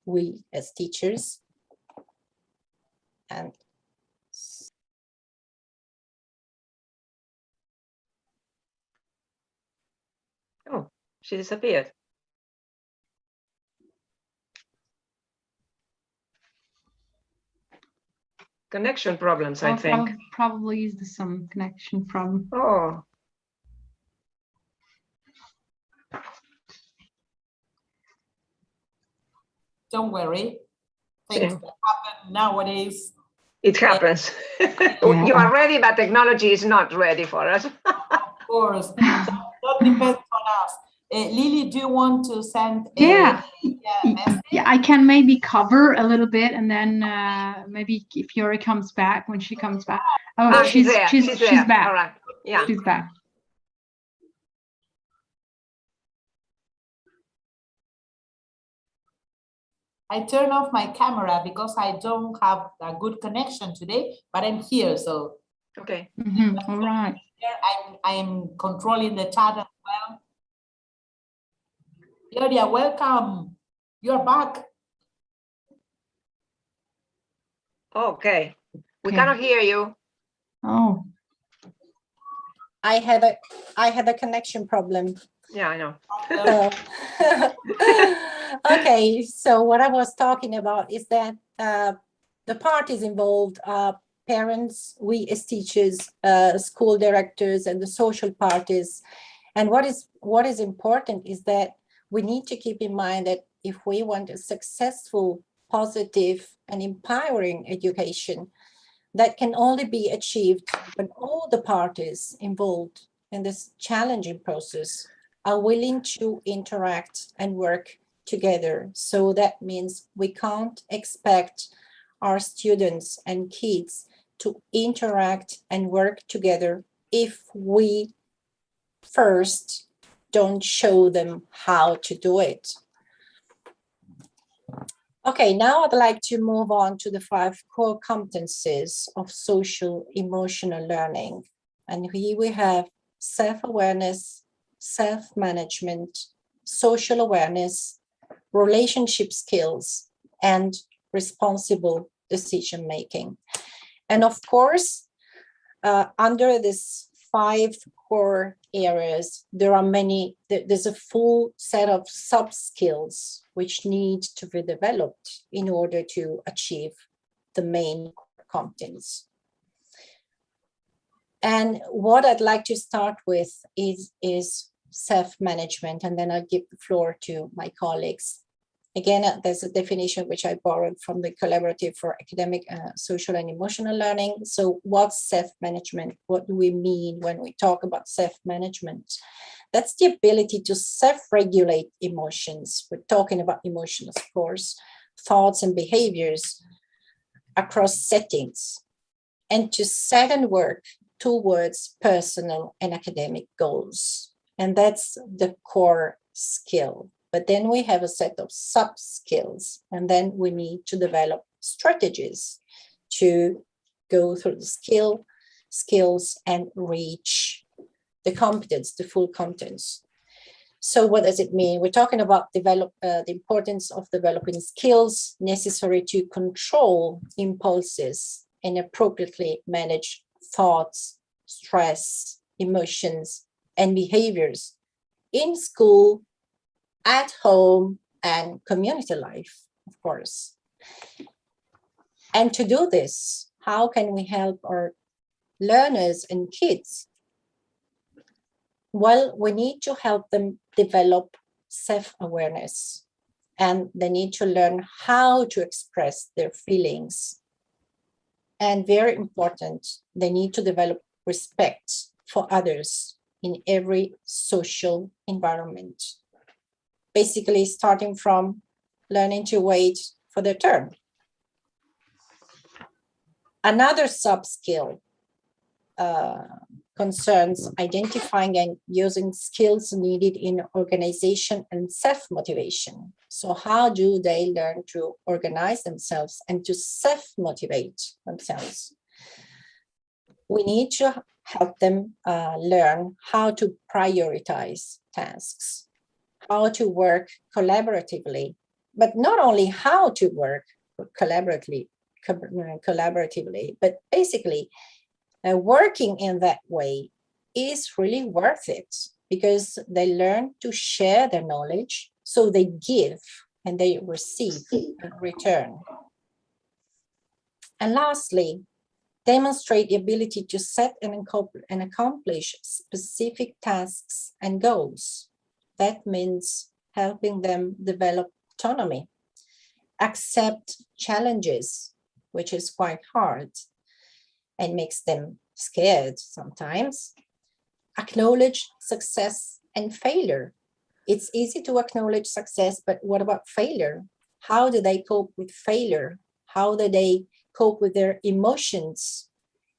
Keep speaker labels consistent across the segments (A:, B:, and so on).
A: we as teachers. And
B: oh, she disappeared. Connection problems, I think.
C: Probably is some connection problem.
B: Oh.
D: Don't worry. Things that happen nowadays.
B: It happens. You are ready, but technology is not ready for us.
D: Of course. That depends on us. Lily, do you want to send a message?
C: Yeah, I can maybe cover a little bit, and then maybe if Yuri comes back, when she comes back. Oh, she's there. She's back.
B: All right. Yeah.
C: She's back.
D: I turn off my camera because I don't have a good connection today, but I'm here, so.
B: Okay.
C: All right.
D: I'm controlling the chat as well. Gloria, welcome. You're back.
B: Okay. We cannot hear you.
C: Oh.
A: I had a connection problem.
B: Yeah, I know.
A: Okay, so what I was talking about is that the parties involved are parents, we as teachers, school directors, and the social parties. And what is important is that we need to keep in mind that if we want a successful, positive, and empowering education, that can only be achieved when all the parties involved in this challenging process are willing to interact and work together. So that means we can't expect our students and kids to interact and work together if we first don't show them how to do it. Okay, now I'd like to move on to the 5 core competencies of social emotional learning. And here we have self-awareness, self-management, social awareness, relationship skills, and responsible decision-making. And of course, under this 5 core areas, there's a full set of sub-skills which need to be developed in order to achieve the main competence. And what I'd like to start with is self-management, and then I'll give the floor to my colleagues. Again, there's a definition which I borrowed from the Collaborative for Academic, Social and Emotional Learning. So what's self-management? What do we mean when we talk about self-management? That's the ability to self-regulate emotions. We're talking about emotions, of course, thoughts and behaviors across settings, and to set and work towards personal and academic goals. And that's the core skill. But then we have a set of sub-skills, and then we need to develop strategies to go through the skills and reach the competence, the full competence. So what does it mean? We're talking about the importance of developing skills necessary to control impulses and appropriately manage thoughts, stress, emotions, and behaviors in school, at home, and community life, of course. And to do this, how can we help our learners and kids? Well, we need to help them develop self-awareness, and they need to learn how to express their feelings. And very important, they need to develop respect for others in every social environment. Basically, starting from learning to wait for their turn. Another sub-skill concerns identifying and using skills needed in organization and self-motivation. So how do they learn to organize themselves and to self-motivate themselves? We need to help them learn how to prioritize tasks, how to work collaboratively but not only how to work collaboratively, but basically working in that way is really worth it, because they learn to share their knowledge, so they give and they receive in return. And lastly, demonstrate the ability to set and accomplish specific tasks and goals. That means helping them develop autonomy, accept challenges, which is quite hard and makes them scared sometimes. Acknowledge success and failure. It's easy to acknowledge success, but what about failure? How do they cope with failure? How do they cope with their emotions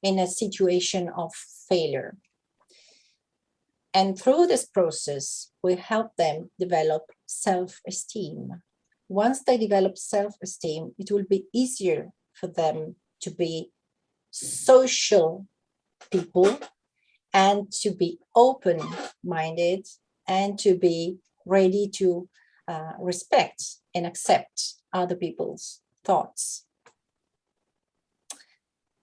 A: in a situation of failure? And through this process, we help them develop self-esteem. Once they develop self-esteem, it will be easier for them to be social people and to be open-minded and to be ready to respect and accept other people's thoughts.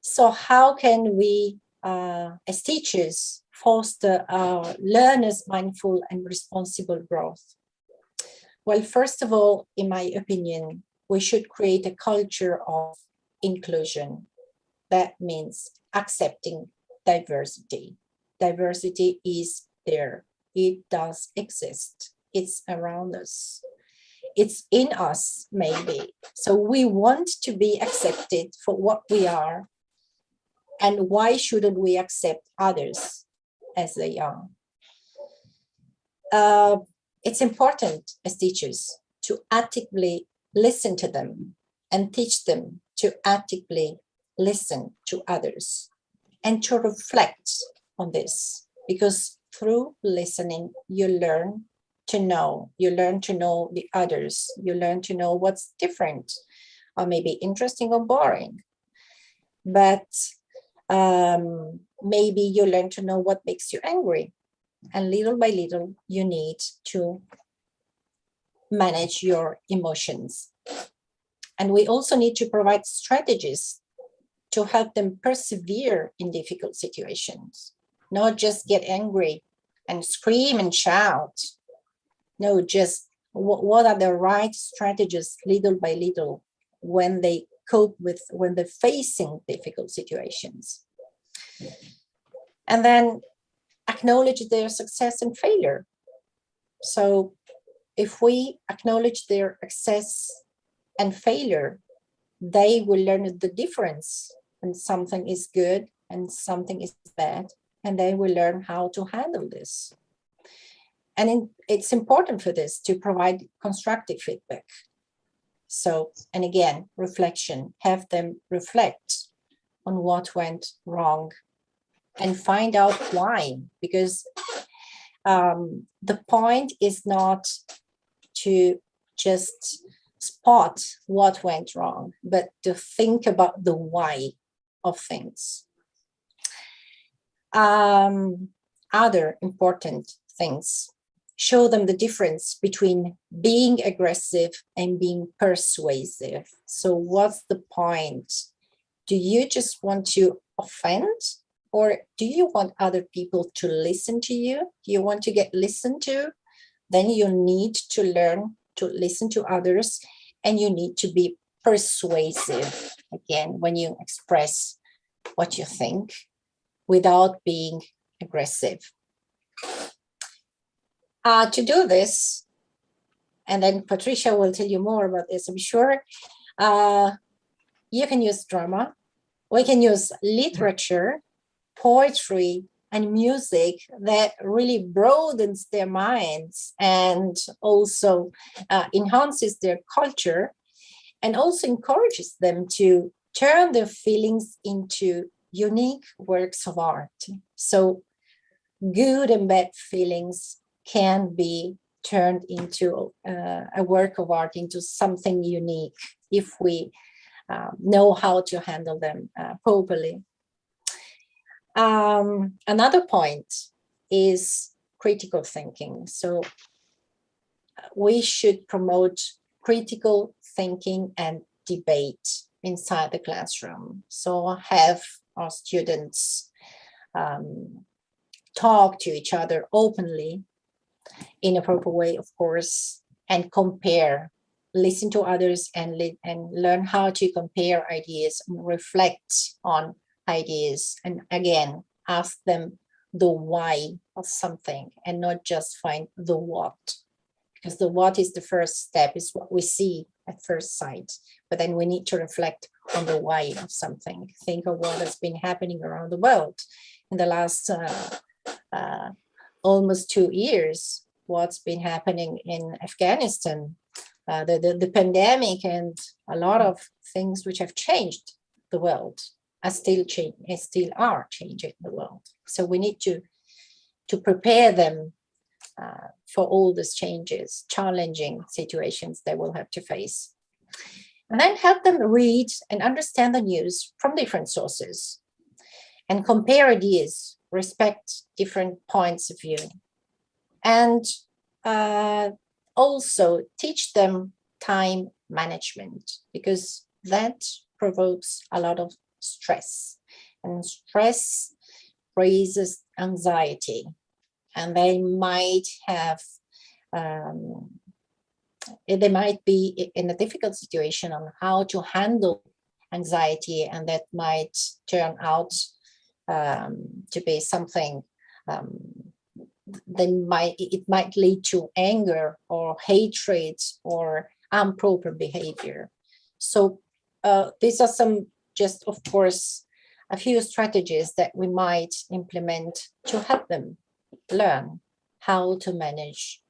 A: So how can we, as teachers, foster our learners' mindful and responsible growth? Well, first of all, in my opinion, we should create a culture of inclusion. That means accepting diversity. Diversity is there. It does exist. It's around us. It's in us, maybe. So we want to be accepted for what we are. And why shouldn't we accept others as they are? It's important as teachers to actively listen to them and teach them to actively listen to others and to reflect on this, because through listening, you learn to know the others, you learn to know what's different or maybe interesting or boring. But maybe you learn to know what makes you angry, and little by little you need to manage your emotions. And we also need to provide strategies to help them persevere in difficult situations, not just get angry and scream and shout. No, just what are the right strategies little by little when they cope with, when they're facing difficult situations. And then acknowledge their success and failure. So if we acknowledge their success and failure, they will learn the difference when something is good and something is bad, and they will learn how to handle this. And it's important for this to provide constructive feedback. So, and again, reflection, have them reflect on what went wrong and find out why, because the point is not to just spot what went wrong, but to think about the why of things. Other important things: show them the difference between being aggressive and being persuasive. So what's the point? Do you just want to offend, or do you want other people to listen to you? Do you want to get listened to? Then you need to learn to listen to others, and you need to be persuasive, again, when you express what you think without being aggressive. To do this, and then Patricia will tell you more about this, I'm sure, you can use drama, we can use literature, poetry, and music that really broadens their minds and also enhances their culture, and also encourages them to turn their feelings into unique works of art. So good and bad feelings can be turned into a work of art, into something unique, if we know how to handle them properly. Another point is critical thinking. So we should promote critical thinking and debate inside the classroom. So have our students talk to each other openly in a proper way, of course, and compare, listen to others and learn how to compare ideas and reflect on ideas. And again, ask them the why of something and not just find the what, because the what is the first step, is what we see at first sight, but then we need to reflect on the why of something. Think of what has been happening around the world in the last almost 2 years, what's been happening in Afghanistan, the pandemic, and a lot of things which have changed the world are still changing the world. So we need to prepare them for all these changes, challenging situations they will have to face. And then help them read and understand the news from different sources and compare ideas, respect different points of view. And also teach them time management, because that provokes a lot of stress, and stress raises anxiety, and they might have they might be in a difficult situation on how to handle anxiety, and that might turn out to be something it might lead to anger or hatred or improper behavior. So these are some, just of course, a few strategies that we might implement to help them learn how to manage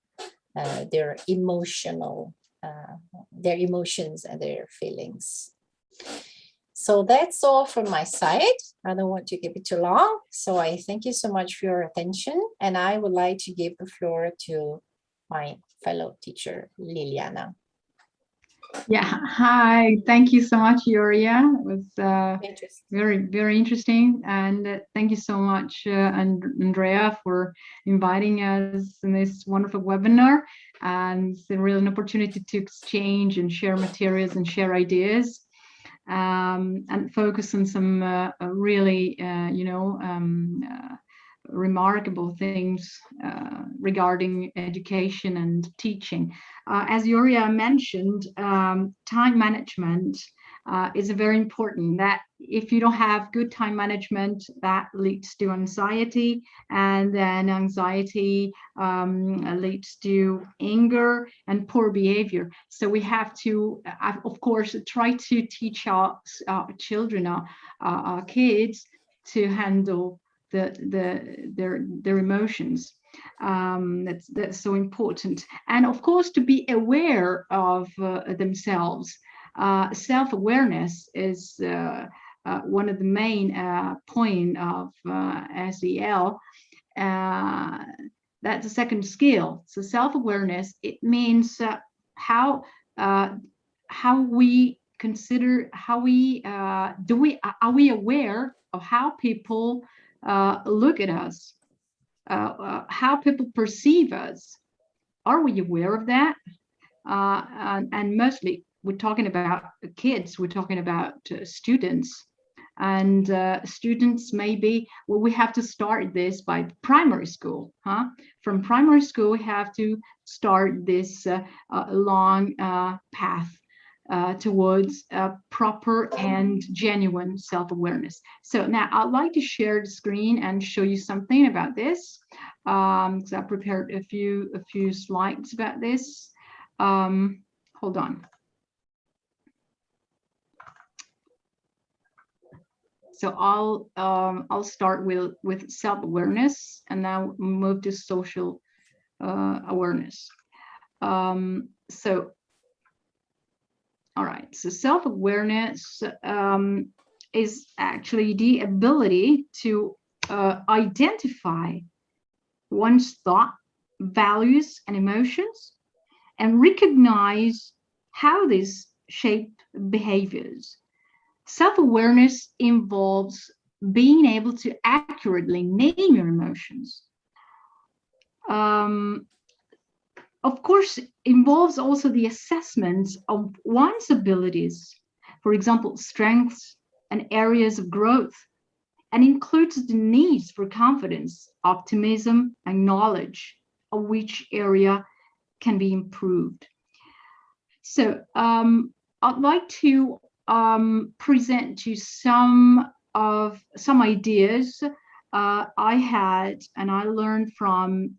A: their emotions and their feelings. So that's all from my side. I don't want to keep it too long. So I thank you so much for your attention. And I would like to give the floor to my fellow teacher, Liliana.
C: Yeah, hi. Thank you so much, Yoria. It was very, very interesting. And thank you so much, Andrea, for inviting us in this wonderful webinar. And it's really an opportunity to exchange and share materials and share ideas. And focus on some really, remarkable things regarding education and teaching. As Yoria mentioned, time management is very important. That if you don't have good time management, that leads to anxiety, and then anxiety leads to anger and poor behavior. So we have to, of course, try to teach our children, our kids, to handle their emotions. That's so important. And of course, to be aware of themselves. Self-awareness is one of the main point of SEL. That's the second skill. So self-awareness, it means how we consider, are we aware of how people look at us, how people perceive us? Are we aware of that? And mostly we're talking about kids, we're talking about students. And students, maybe, well, we have to start this by primary school. From primary school, we have to start this long path towards proper and genuine self-awareness. So now I'd like to share the screen and show you something about this, because I prepared a few slides about this. Hold on. So I'll start with self-awareness, and now move to social awareness. All right, so self-awareness is actually the ability to identify one's thought, values, and emotions, and recognize how these shape behaviors. Self-awareness involves being able to accurately name your emotions. of course, involves also the assessment of one's abilities, for example, strengths and areas of growth, and includes the needs for confidence, optimism, and knowledge of which area can be improved. So I'd like to present to you some ideas I had and I learned from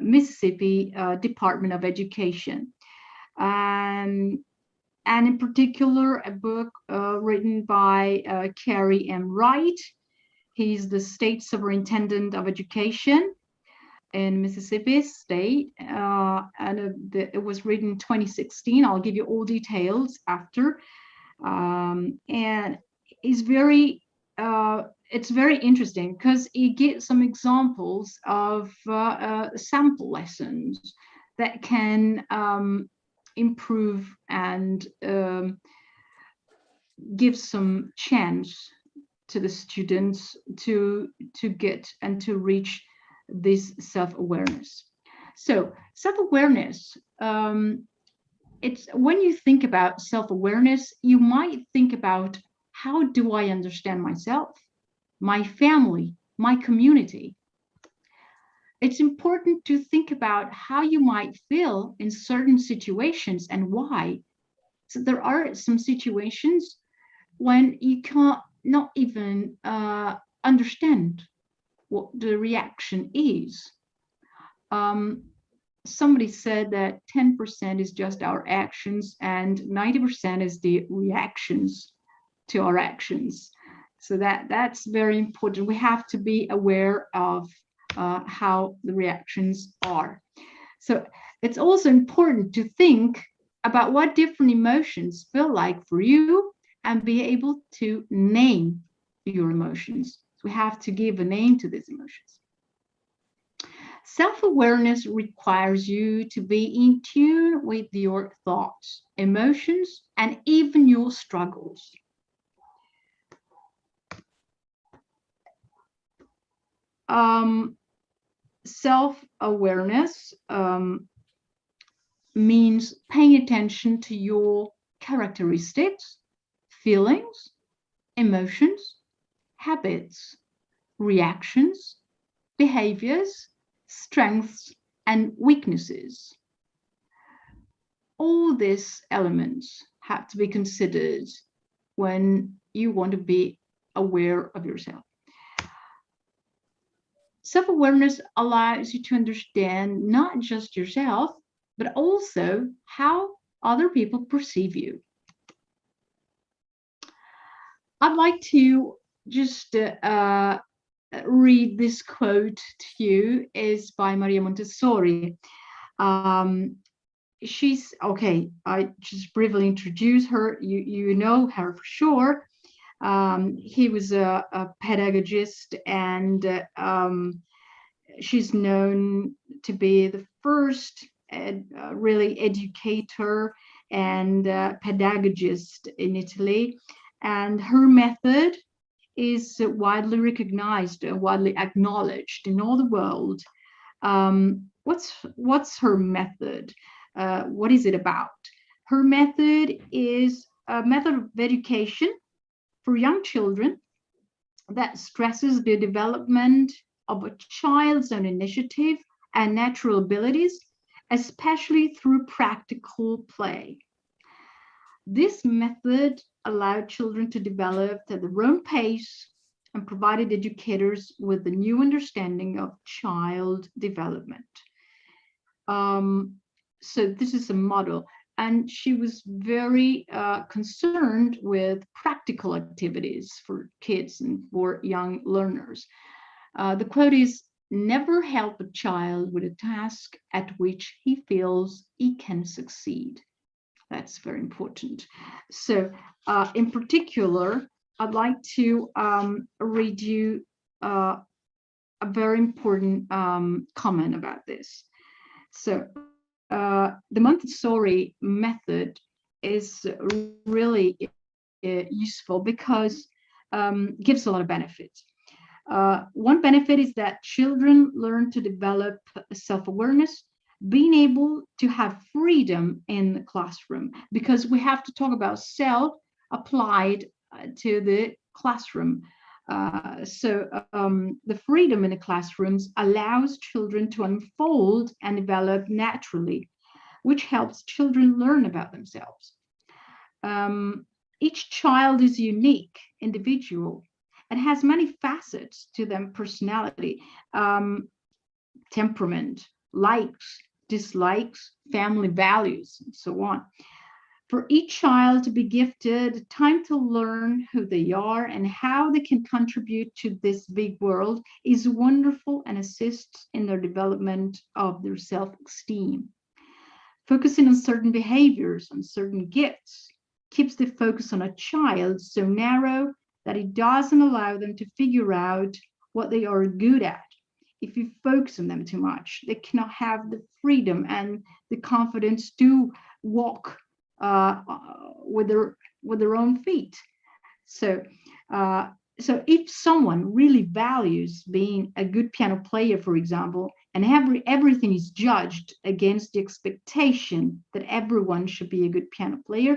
C: Mississippi Department of Education. And in particular, a book written by Carey M. Wright. He's the state superintendent of education in Mississippi State, and it was written in 2016. I'll give you all details after. And it's very interesting because it gives some examples of sample lessons that can improve and give some chance to the students to get and to reach this self-awareness. So self-awareness, it's when you think about self-awareness, you might think about, how do I understand myself, my family, my community? It's important to think about how you might feel in certain situations and why. So there are some situations when you can't not even understand what the reaction is. Somebody said that 10% is just our actions and 90% is the reactions to our actions. So that's very important. We have to be aware of how the reactions are. So it's also important to think about what different emotions feel like for you and be able to name your emotions. So we have to give a name to these emotions. Self-awareness requires you to be in tune with your thoughts, emotions, and even your struggles. Self-awareness means paying attention to your characteristics, feelings, emotions, habits, reactions, behaviors, strengths, and weaknesses. All these elements have to be considered when you want to be aware of yourself. Self-awareness allows you to understand not just yourself, but also how other people perceive you. I'd like to just read this quote to you. Is by Maria Montessori. She's okay. I just briefly introduce her. You know her for sure. He was a pedagogist, and she's known to be the first really educator and pedagogist in Italy. And her method is widely recognized, widely acknowledged in all the world. What's her method? What is it about? Her method is a method of education for young children that stresses the development of a child's own initiative and natural abilities, especially through practical play. This method allowed children to develop at their own pace and provided educators with a new understanding of child development. So this is a model, and she was very concerned with practical activities for kids and for young learners. The quote is, "Never help a child with a task at which he feels he can succeed." That's very important. So in particular, I'd like to read you a very important comment about this. So the Montessori method is really useful because it gives a lot of benefits. One benefit is that children learn to develop self-awareness being able to have freedom in the classroom, because we have to talk about self applied to the classroom. The freedom in the classrooms allows children to unfold and develop naturally, which helps children learn about themselves. Each child is unique, individual, and has many facets to their personality, temperament, likes, dislikes, family values, and so on. For each child to be gifted time to learn who they are and how they can contribute to this big world is wonderful and assists in their development of their self-esteem. Focusing on certain behaviors, on certain gifts, keeps the focus on a child so narrow that it doesn't allow them to figure out what they are good at. If you focus on them too much, they cannot have the freedom and the confidence to walk with their own feet. So if someone really values being a good piano player, for example, and everything is judged against the expectation that everyone should be a good piano player,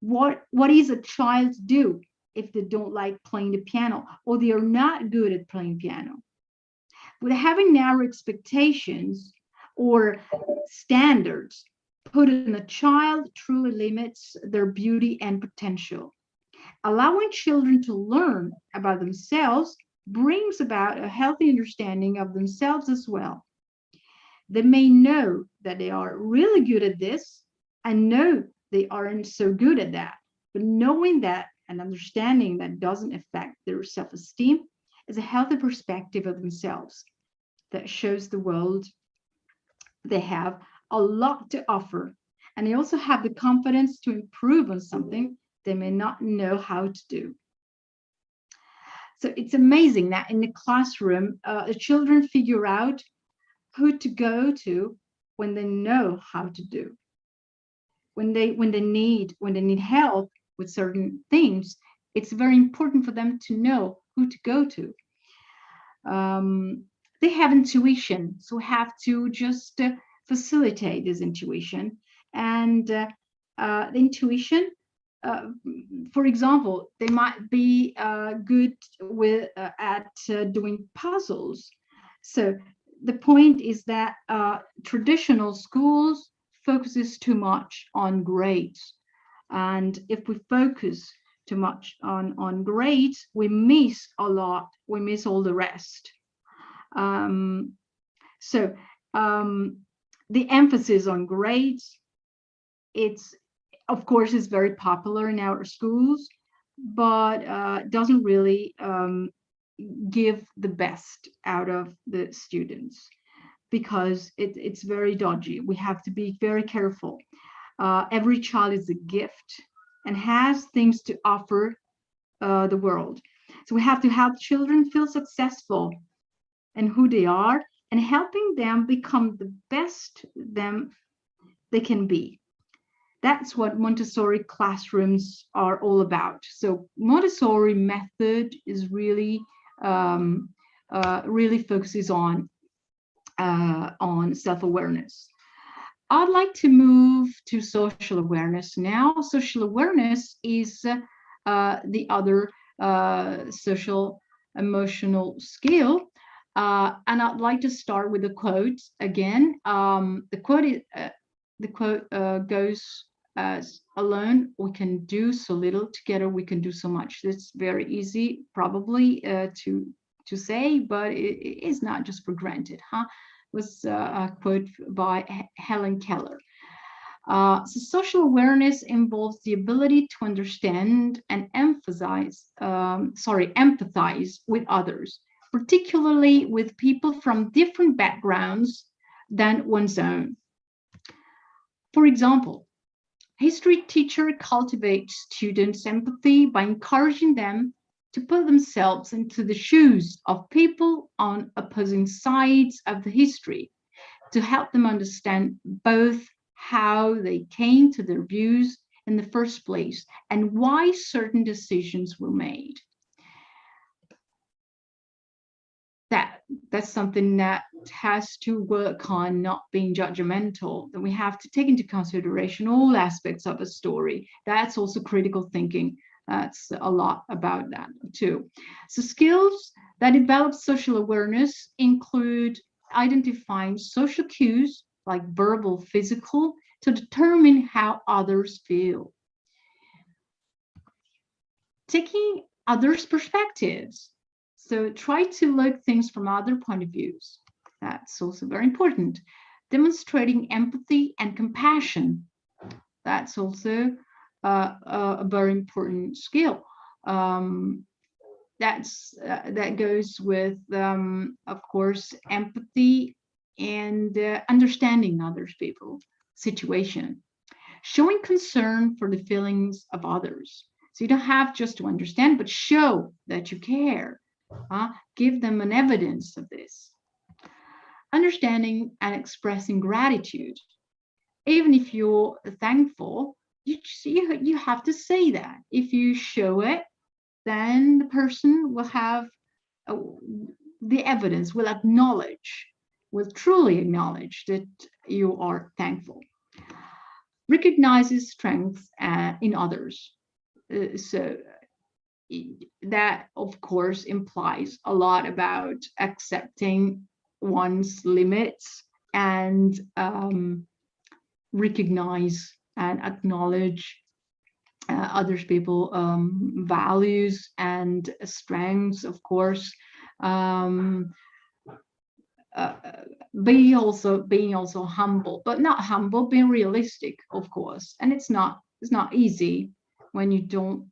C: what is a child to do if they don't like playing the piano or they are not good at playing piano? With having narrow expectations or standards put in a child truly limits their beauty and potential. Allowing children to learn about themselves brings about a healthy understanding of themselves as well. They may know that they are really good at this and know they aren't so good at that, but knowing that and understanding that doesn't affect their self-esteem is a healthy perspective of themselves that shows the world they have a lot to offer, and they also have the confidence to improve on something they may not know how to do. So it's amazing that in the classroom, the children figure out who to go to when they know how to do. When they need help with certain things, it's very important for them to know who to go to. They have intuition, so we have to just facilitate this intuition. And the intuition, for example, they might be good at doing puzzles. So the point is that traditional schools focuses too much on grades. And if we focus too much on grades, we miss a lot. We miss all the rest. The emphasis on grades, it's of course is very popular in our schools, but doesn't really give the best out of the students, because it's very dodgy. We have to be very careful. Every child is a gift and has things to offer the world. So we have to help children feel successful in who they are and helping them become the best them they can be. That's what Montessori classrooms are all about. So Montessori method is really really focuses on self-awareness. I'd like to move to social awareness now. Social awareness is the other social emotional skill. And I'd like to start with a quote again. The quote goes as, "Alone we can do so little, together we can do so much." It's very easy probably to say, but it is not just for granted, huh? It was a quote by Helen Keller. So social awareness involves the ability to understand and empathize with others, particularly with people from different backgrounds than one's own. For example, history teacher cultivates students' empathy by encouraging them to put themselves into the shoes of people on opposing sides of the history, to help them understand both how they came to their views in the first place and why certain decisions were made. That that's something that has to work on not being judgmental. That we have to take into consideration all aspects of a story. That's also critical thinking. That's a lot about that too. So skills that develop social awareness include identifying social cues like verbal, physical, to determine how others feel. Taking others' perspectives. So try to look things from other point of views. That's also very important. Demonstrating empathy and compassion. That's also a very important skill. That goes with, of course, empathy and understanding others people's situation. Showing concern for the feelings of others. So you don't have just to understand, but show that you care. Give them an evidence of this. Understanding and expressing gratitude. Even if you're thankful, you have to say that. If you show it, then the person will have the evidence, will acknowledge, will truly acknowledge that you are thankful. Recognizes strengths in others. So that, of course, implies a lot about accepting one's limits and recognize and acknowledge others people's values and strengths, of course. Being also humble, but not humble, being realistic, of course. And it's not easy when you don't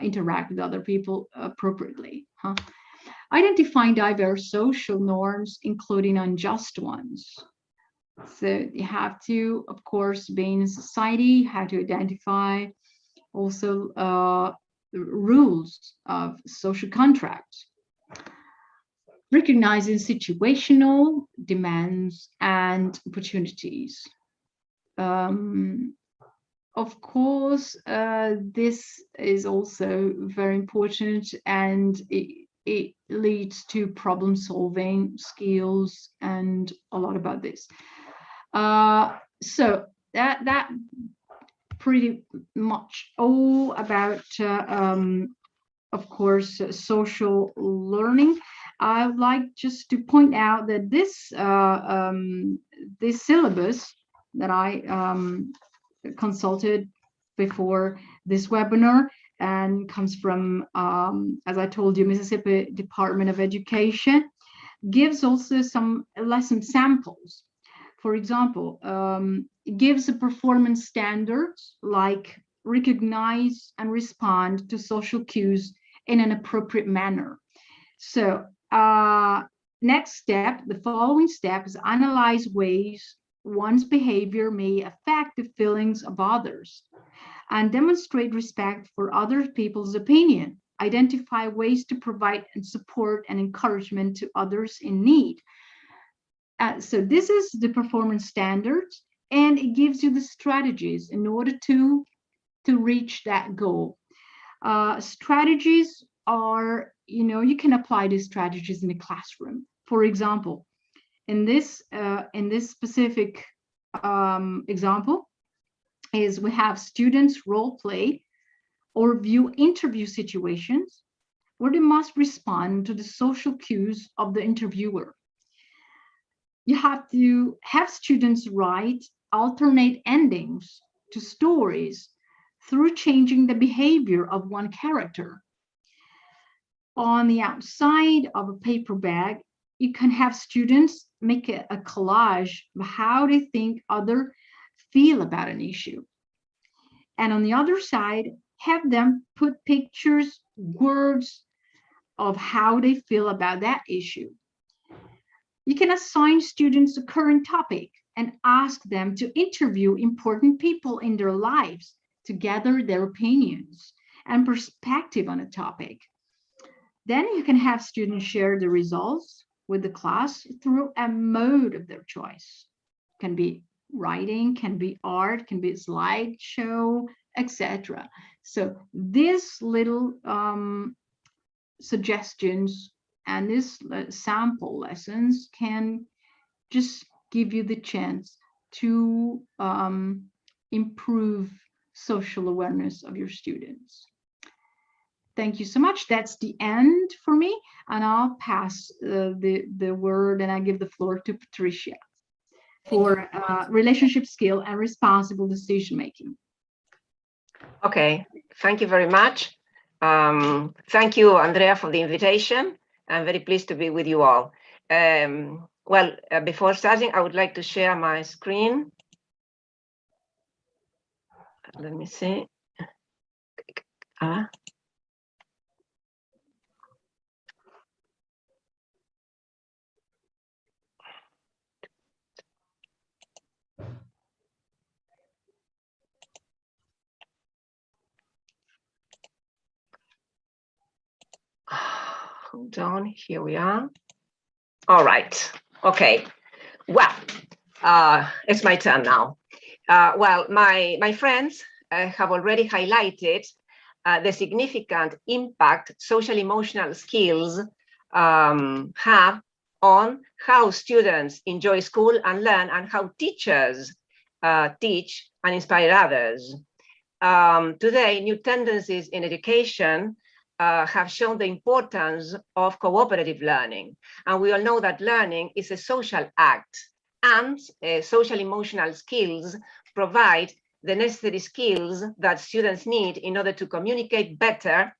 C: interact with other people appropriately. Identifying diverse social norms, including unjust ones. So you have to, of course, be in society, have to identify also rules of social contract. Recognizing situational demands and opportunities. Of course, this is also very important, and it leads to problem-solving skills and a lot about this. So that pretty much all about, of course, social learning. I would like just to point out that this this syllabus that I consulted before this webinar and comes from, as I told you, Mississippi Department of Education, gives also some lesson samples. For example, it gives a performance standards like recognize and respond to social cues in an appropriate manner. So next step, the following step is analyze ways one's behavior may affect the feelings of others and demonstrate respect for other people's opinion. Identify ways to provide and support and encouragement to others in need. So this is the performance standards, and it gives you the strategies in order to reach that goal. Strategies are, you can apply these strategies in the classroom. For example, in this specific example, is we have students role play or view interview situations where they must respond to the social cues of the interviewer. You have to have students write alternate endings to stories through changing the behavior of one character. On the outside of a paper bag, you can have students make a collage of how they think others feel about an issue. And on the other side, have them put pictures, words of how they feel about that issue. You can assign students a current topic and ask them to interview important people in their lives to gather their opinions and perspective on a topic. Then you can have students share the results with the class through a mode of their choice. Can be writing, can be art, can be a slideshow, etc. So these little suggestions And this sample lessons can just give you the chance to improve social awareness of your students. Thank you so much. That's the end for me. And I'll pass the word and I give the floor to Patricia for relationship skill and responsible decision making.
B: Okay, thank you very much. Thank you, Andrea, for the invitation. I'm very pleased to be with you all. Well, before starting, I would like to share my screen. Let me see. Hold on, here we are. All right, okay. Well, it's my turn now. Well, my friends have already highlighted the significant impact social emotional skills have on how students enjoy school and learn, and how teachers teach and inspire others. Today, new tendencies in education have shown the importance of cooperative learning. And we all know that learning is a social act, and social emotional skills provide the necessary skills that students need in order to communicate better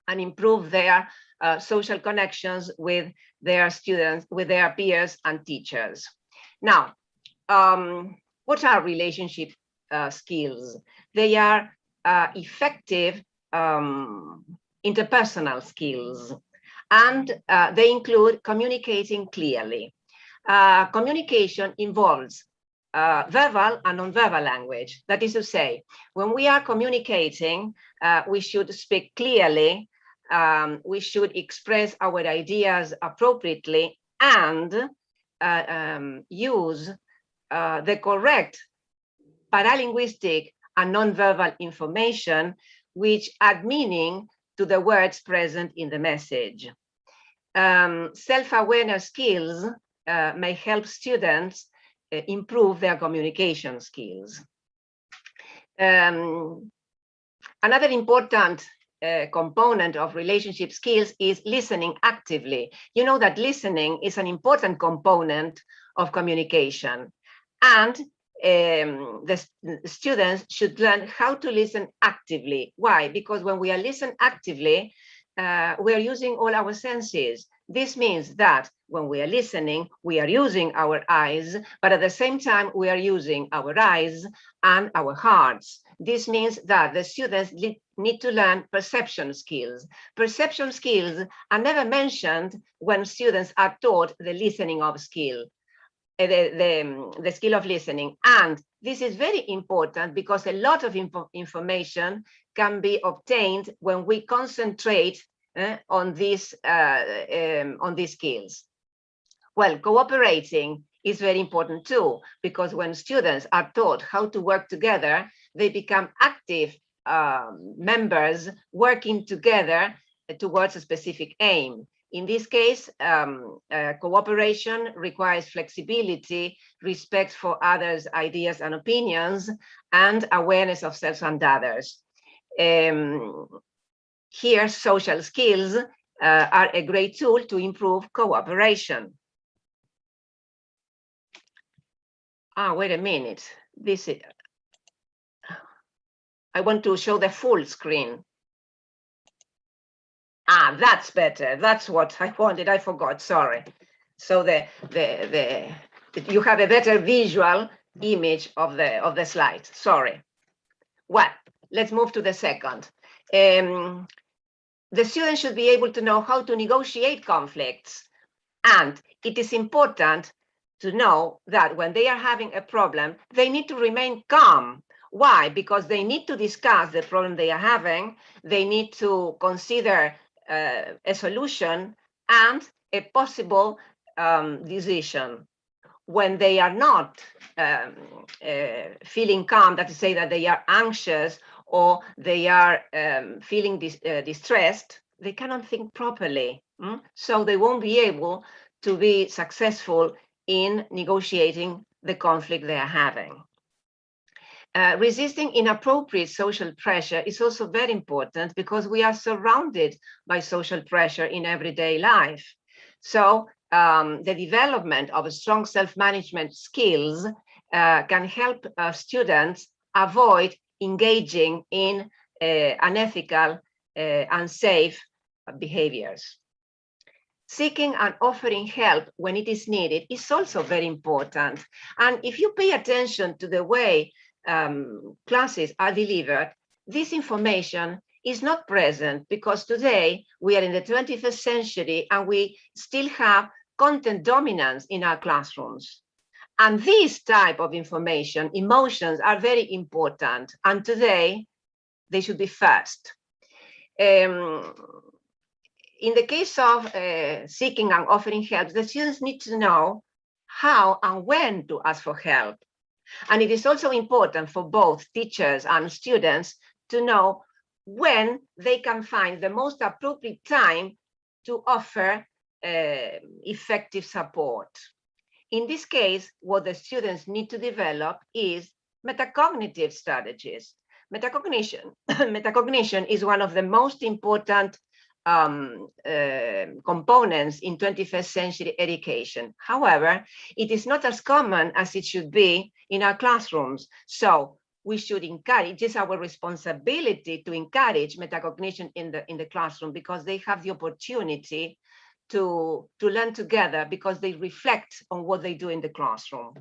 B: and improve their social connections with their students, with their peers and teachers. Now, what are relationship skills? They are effective interpersonal skills, and they include communicating clearly. Communication involves verbal and non-verbal language. That is to say, when we are communicating, we should speak clearly, we should express our ideas appropriately, and use the correct paralinguistic and non-verbal information which add meaning to the words present in the message. Self-awareness skills may help students improve their communication skills. Another important component of relationship skills is listening actively. You know that listening is an important component of communication, and the students should learn how to listen actively. Why? Because when we are listening actively, we are using all our senses. This means that when we are listening, we are using our eyes, but at the same time, we are using our eyes and our hearts. This means that the students need to learn perception skills. Perception skills are never mentioned when students are taught the listening of skill. The skill of listening. And this is very important because a lot of information can be obtained when we concentrate on these skills. Well, cooperating is very important too, because when students are taught how to work together, they become active members working together towards a specific aim. In this case, cooperation requires flexibility, respect for others' ideas and opinions, and awareness of self and others. Here, social skills are a great tool to improve cooperation. Wait a minute. I want to show the full screen. That's better. That's what I wanted. I forgot. Sorry. So you have a better visual image of the slide. Sorry. Well, let's move to the second. The students should be able to know how to negotiate conflicts, and it is important to know that when they are having a problem, they need to remain calm. Why? Because they need to discuss the problem they are having. They need to consider a solution and a possible decision. When they are not feeling calm, that is to say that they are anxious or they are feeling distressed, they cannot think properly. So they won't be able to be successful in negotiating the conflict they are having. Resisting inappropriate social pressure is also very important because we are surrounded by social pressure in everyday life. So the development of strong self-management skills can help students avoid engaging in unethical, unsafe behaviors. Seeking and offering help when it is needed is also very important. And if you pay attention to the way classes are delivered, this information is not present because today we are in the 21st century and we still have content dominance in our classrooms. And this type of information, emotions, are very important. And today they should be first. In the case of seeking and offering help, the students need to know how and when to ask for help. And it is also important for both teachers and students to know when they can find the most appropriate time to offer effective support. In this case, what the students need to develop is metacognitive strategies. Metacognition is one of the most important components in 21st century education. However, it is not as common as it should be in our classrooms. So we should encourage, it's our responsibility to encourage metacognition in the classroom because they have the opportunity to learn together because they reflect on what they do in the classroom.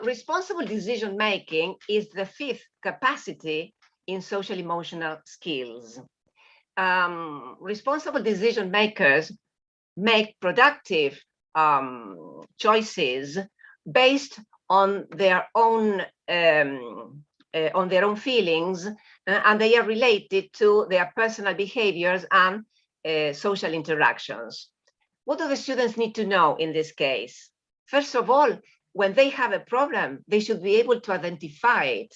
B: Responsible decision-making is the fifth capacity in social emotional skills. Responsible decision makers make productive choices based on their own feelings, and they are related to their personal behaviors and social interactions. What do the students need to know in this case? First of all, when they have a problem, they should be able to identify it.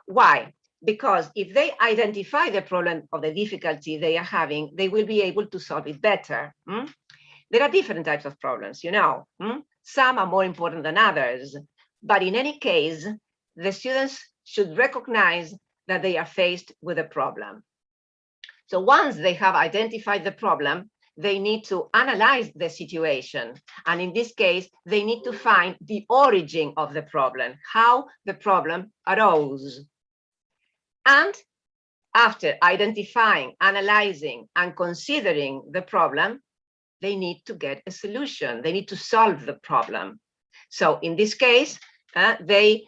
B: Why? Because if they identify the problem of the difficulty they are having, they will be able to solve it better. There are different types of problems, you know. Some are more important than others. But in any case, the students should recognize that they are faced with a problem. So once they have identified the problem, they need to analyze the situation. And in this case, they need to find the origin of the problem, how the problem arose. And after identifying, analyzing, and considering the problem, they need to get a solution. They need to solve the problem. So in this case, they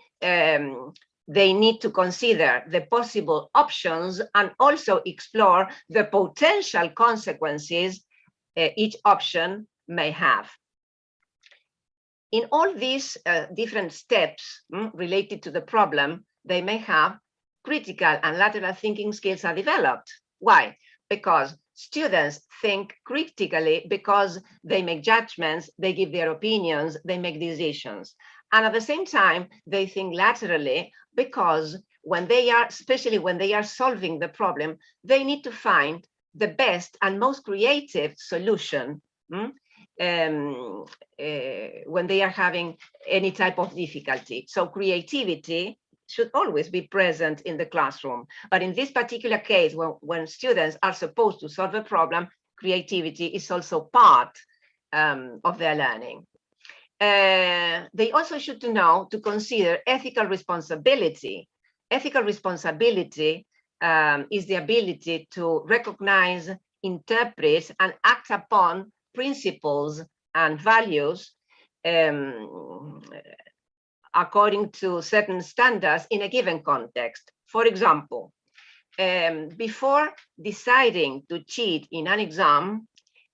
B: need to consider the possible options and also explore the potential consequences each option may have. In all these different steps related to the problem, they may have critical and lateral thinking skills are developed. Why? Because students think critically because they make judgments, they give their opinions, they make decisions. And at the same time, they think laterally because when they are, especially when they are solving the problem, they need to find the best and most creative solution when they are having any type of difficulty. So creativity should always be present in the classroom. But in this particular case, when students are supposed to solve a problem, creativity is also part of their learning. They also should know to consider ethical responsibility. Ethical responsibility is the ability to recognize, interpret, and act upon principles and values according to certain standards in a given context. For example, before deciding to cheat in an exam,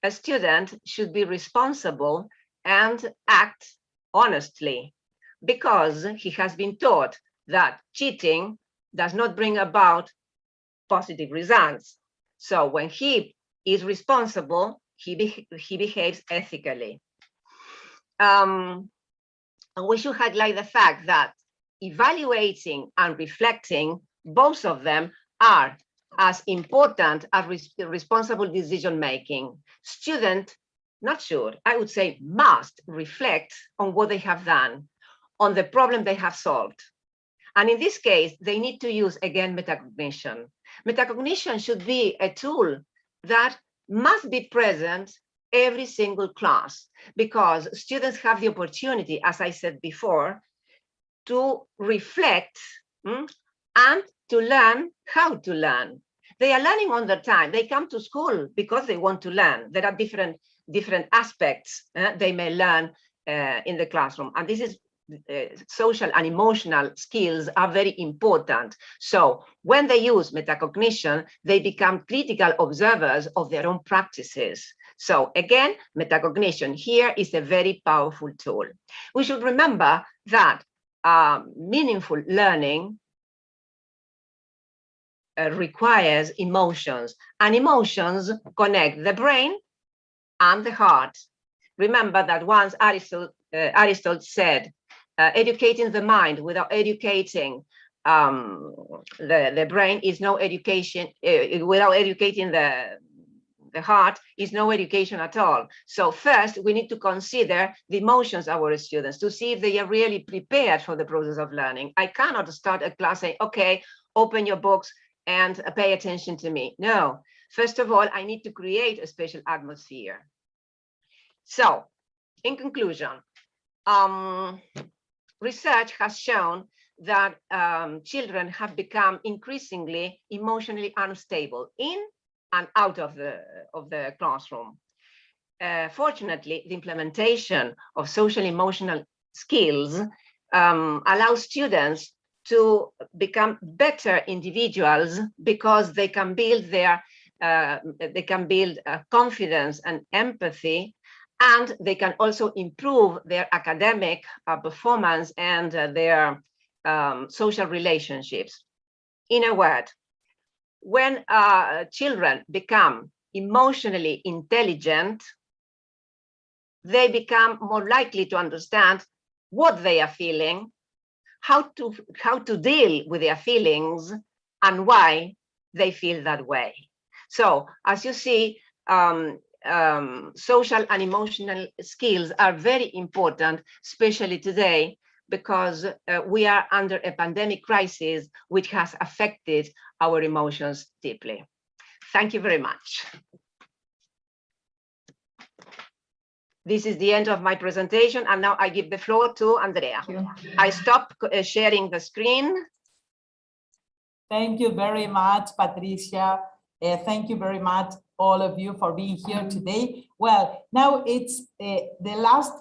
B: a student should be responsible and act honestly because he has been taught that cheating does not bring about positive results. So when he is responsible, he behaves ethically. And we should highlight the fact that evaluating and reflecting, both of them are as important as responsible decision making. Students, not should, I would say must reflect on what they have done, on the problem they have solved. And in this case, they need to use, again, metacognition. Metacognition should be a tool that must be present every single class, because students have the opportunity, as I said before, to reflect and to learn how to learn. They are learning on their time. They come to school because they want to learn. There are different aspects they may learn in the classroom. And this is social and emotional skills are very important. So when they use metacognition, they become critical observers of their own practices. So again, metacognition here is a very powerful tool. We should remember that meaningful learning requires emotions, and emotions connect the brain and the heart. Remember that once Aristotle said, educating the mind without educating the brain is no education, without educating the heart is no education at all. So first, we need to consider the emotions of our students to see if they are really prepared for the process of learning. I cannot start a class saying, okay, open your books and pay attention to me. No, first of all, I need to create a special atmosphere. So in conclusion, research has shown that children have become increasingly emotionally unstable in and out of the classroom. Fortunately, the implementation of social emotional skills allows students to become better individuals, because they can build their confidence and empathy, and they can also improve their academic performance and their social relationships. In a word, when children become emotionally intelligent, they become more likely to understand what they are feeling, how to deal with their feelings, and why they feel that way. So as you see, social and emotional skills are very important, especially today, because we are under a pandemic crisis which has affected our emotions deeply. Thank you very much. This is the end of my presentation, and now I give the floor to Andrea. I stop sharing the screen.
D: Thank you very much, Patricia. Thank you very much, all of you, for being here today. Well, now it's the last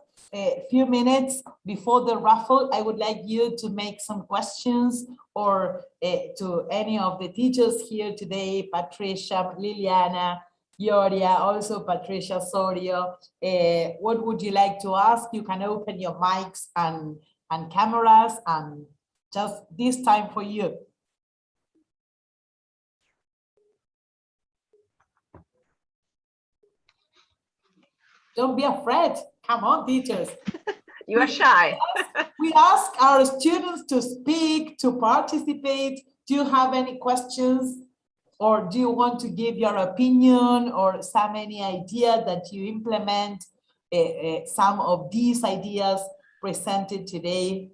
D: few minutes before the raffle. I would like you to make some questions, or to any of the teachers here today, Patricia, Liliana, Yoria, also Patricia Sorio. What would you like to ask? You can open your mics and cameras, and just this time for you. Don't be afraid. Come on, teachers.
B: You are shy.
D: We ask our students to speak, to participate. Do you have any questions? Or do you want to give your opinion, or any idea that you implement some of these ideas presented today?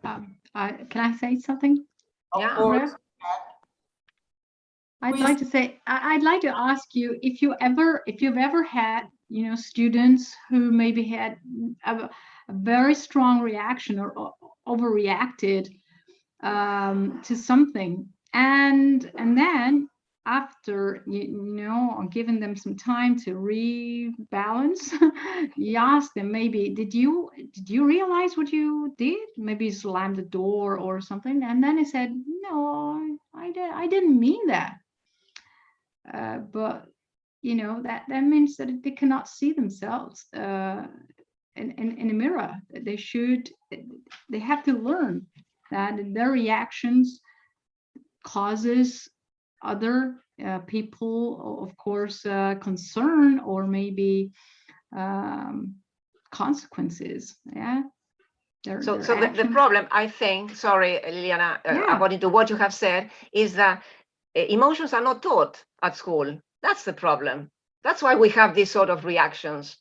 C: Can I say something?
D: Of course.
C: I'd like to say, I'd like to ask you if you've ever had, students who maybe had a very strong reaction or overreacted to something, and then after giving them some time to rebalance, you ask them, maybe did you realize what you did? Maybe slammed the door or something, and then he said, no, I didn't mean that. But that means that they cannot see themselves in a mirror. They have to learn that their reactions causes other people, of course, concern, or maybe consequences. Yeah.
B: So the problem, I think, sorry, Liliana, according to what you have said, is that emotions are not taught at school. That's the problem. That's why we have these sort of reactions.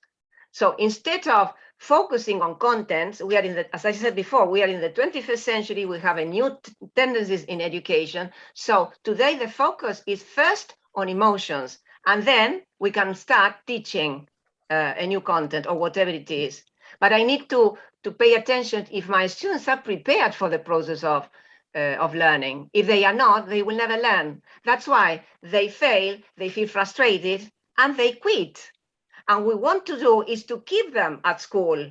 B: So instead of focusing on contents, we are in the, as I said before, we are in the 21st century. We have a new tendencies in education. So today the focus is first on emotions, and then we can start teaching a new content or whatever it is. But I need to pay attention if my students are prepared for the process of learning. If they are not, they will never learn. That's why they fail, they feel frustrated, and they quit. And what we want to do is to keep them at school.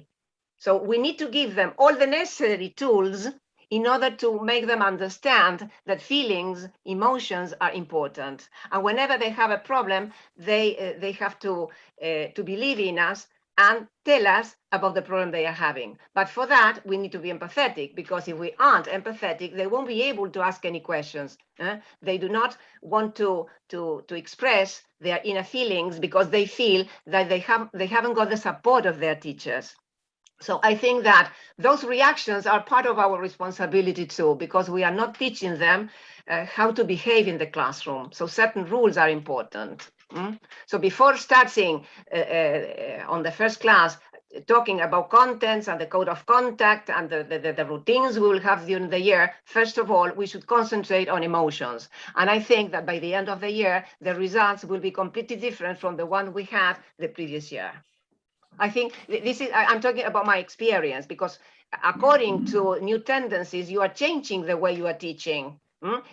B: So we need to give them all the necessary tools in order to make them understand that feelings, emotions are important. And whenever they have a problem, they have to believe in us and tell us about the problem they are having. But for that, we need to be empathetic, because if we aren't empathetic, they won't be able to ask any questions. They do not want to express their inner feelings because they feel that they haven't got the support of their teachers. So I think that those reactions are part of our responsibility too, because we are not teaching them how to behave in the classroom. So certain rules are important. So before starting on the first class, talking about contents and the code of conduct and the routines we will have during the year, first of all, we should concentrate on emotions. And I think that by the end of the year, the results will be completely different from the one we had the previous year. I think this is, I'm talking about my experience, because according to new tendencies, you are changing the way you are teaching.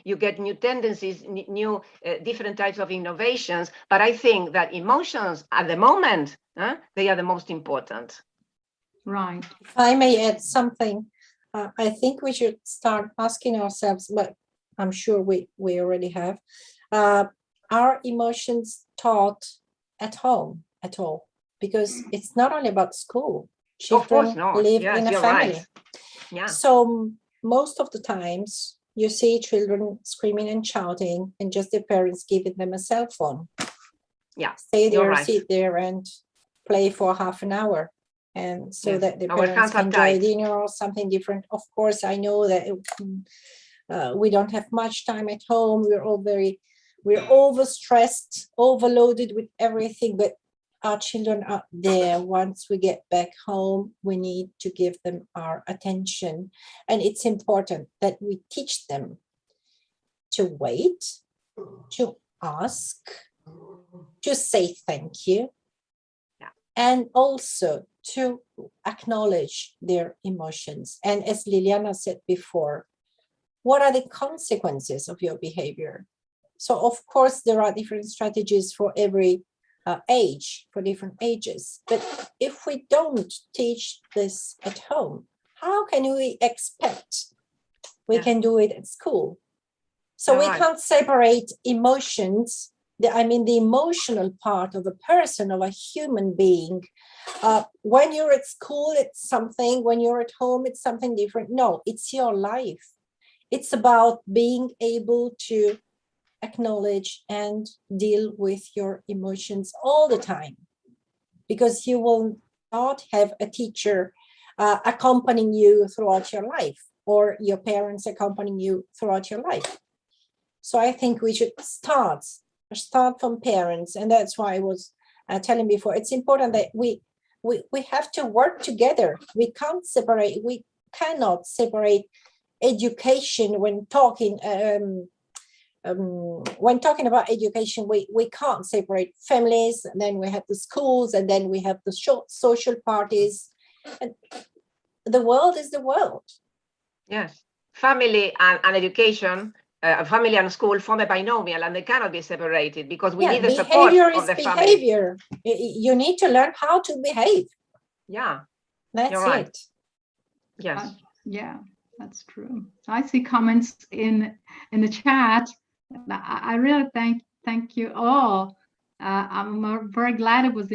B: You get new tendencies, new different types of innovations. But I think that emotions at the moment, they are the most important.
C: Right.
A: If I may add something, I think we should start asking ourselves, but I'm sure we already have, are emotions taught at home at all? Because it's not only about school. Children live in a family.
B: Right. Yeah.
A: So most of the times you see children screaming and shouting, and just their parents giving them a cell phone.
B: Yeah.
A: Stay there,
B: right.
A: sit there, and play for half an hour, and so that the parents can enjoy dinner or something different. Of course, I know that we don't have much time at home. We're overstressed, overloaded with everything, but our children are there. Once we get back home, we need to give them our attention. And it's important that we teach them to wait, to ask, to say thank you, and also to acknowledge their emotions. And as Liliana said before, what are the consequences of your behavior? So of course, there are different strategies for every age, for different ages. But if we don't teach this at home, how can we expect we can do it at school? So we can't separate emotions, the emotional part of a person, of a human being. When you're at school, it's something. When you're at home, it's something different. No, it's your life. It's about being able to acknowledge and deal with your emotions all the time, because you will not have a teacher accompanying you throughout your life, or your parents accompanying you throughout your life. So I think we should start from parents, and that's why I was telling before, it's important that we have to work together. We cannot separate education when talking. When talking about education, we can't separate families, and then we have the schools, and then we have the social parties. And the world is the world.
B: Yes, family and education, family and school form a binomial, and they cannot be separated, because we need the support of the family.
A: Behavior. You need to learn how to behave.
B: Yeah,
A: that's
B: right.
A: it.
B: Yes.
C: Yeah, that's true. I see comments in the chat. I really thank you all. I'm very glad it was